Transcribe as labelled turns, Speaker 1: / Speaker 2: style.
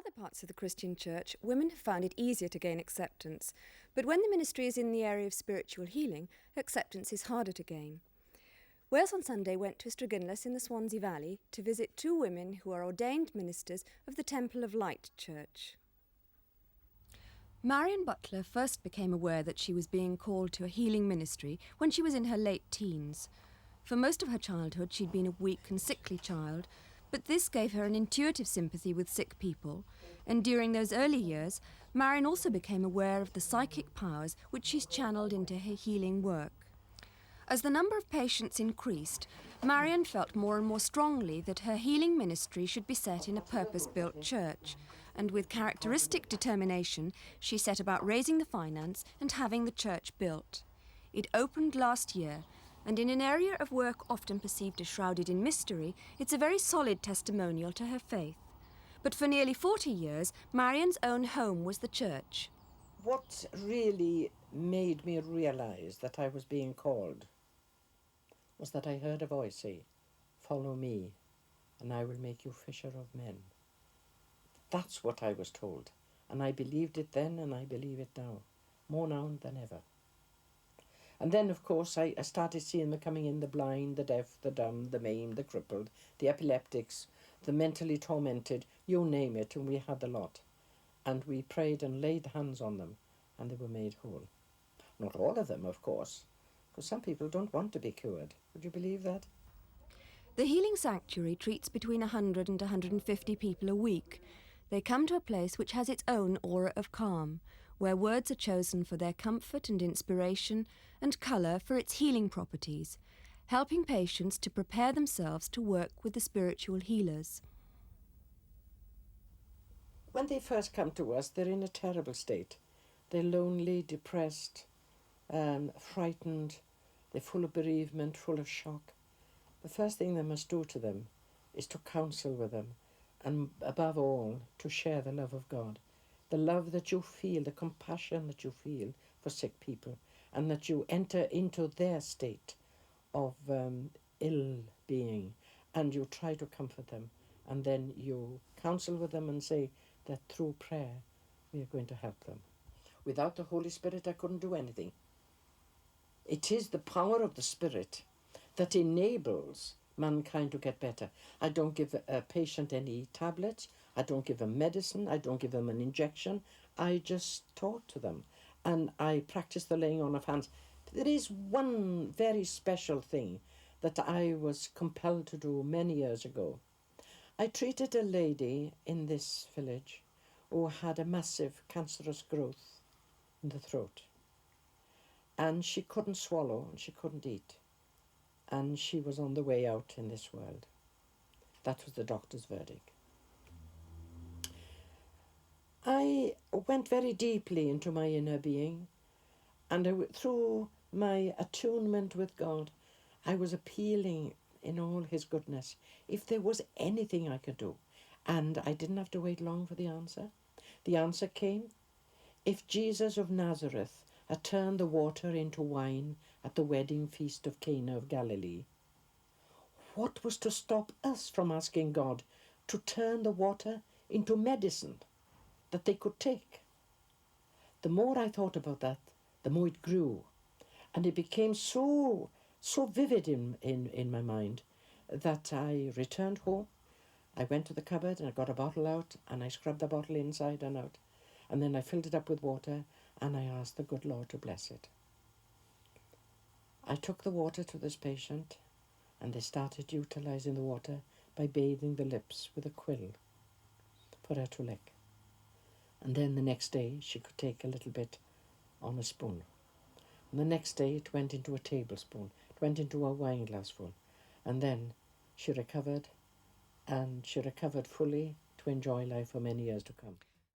Speaker 1: other parts of the Christian church, women have found it easier to gain acceptance, but when the ministry is in the area of spiritual healing, acceptance is harder to gain. Wales on Sunday went to Ystradgynlais in the Swansea Valley to visit two women who are ordained ministers of the Temple of Light Church. Marian Butler first became aware that she was being called to a healing ministry when she was in her late teens. For most of her childhood, she'd been a weak and sickly child, but this gave her an intuitive sympathy with sick people, and during those early years, Marian also became aware of the psychic powers which she's channeled into her healing work. As the number of patients increased, Marian felt more and more strongly that her healing ministry should be set in a purpose-built church, and with characteristic determination, she set about raising the finance and having the church built. It opened last year, and in an area of work often perceived as shrouded in mystery, it's a very solid testimonial to her faith. But for nearly 40 years, Marian's own home was the church.
Speaker 2: What really made me realise that I was being called was that I heard a voice say, "Follow me, and I will make you fisher of men." That's what I was told, and I believed it then and I believe it now, more now than ever. And then, of course, I started seeing them coming in, the blind, the deaf, the dumb, the maimed, the crippled, the epileptics, the mentally tormented, you name it, and we had the lot. And we prayed and laid hands on them, and they were made whole. Not all of them, of course, because some people don't want to be cured. Would you believe that?
Speaker 1: The Healing Sanctuary treats between 100 and 150 people a week. They come to a place which has its own aura of calm, where words are chosen for their comfort and inspiration, and colour for its healing properties, helping patients to prepare themselves to work with the spiritual healers.
Speaker 2: When they first come to us, they're in a terrible state. They're lonely, depressed, frightened, they're full of bereavement, full of shock. The first thing they must do to them is to counsel with them, and above all, to share the love of God. The love that you feel, the compassion that you feel for sick people, and that you enter into their state of ill-being, and you try to comfort them, and then you counsel with them and say that through prayer we are going to help them. Without the Holy Spirit, I couldn't do anything. It is the power of the Spirit that enables mankind to get better. I don't give a patient any tablets, I don't give them medicine, I don't give them an injection. I just talk to them, and I practice the laying on of hands. There is one very special thing that I was compelled to do many years ago. I treated a lady in this village who had a massive cancerous growth in the throat, and she couldn't swallow and she couldn't eat, and she was on the way out in this world. That was the doctor's verdict. I went very deeply into my inner being, and through my attunement with God, I was appealing in all his goodness if there was anything I could do. And I didn't have to wait long for the answer. The answer came. If Jesus of Nazareth had turned the water into wine at the wedding feast of Cana of Galilee, what was to stop us from asking God to turn the water into medicine that they could take? The more I thought about that, the more it grew. And it became so vivid in my mind that I returned home. I went to the cupboard and I got a bottle out and I scrubbed the bottle inside and out. And then I filled it up with water and I asked the good Lord to bless it. I took the water to this patient and they started utilising the water by bathing the lips with a quill for her to lick. And then the next day she could take a little bit on a spoon. And the next day it went into a tablespoon, it went into a wine glassful. And then she recovered, and she recovered fully to enjoy life for many years to come.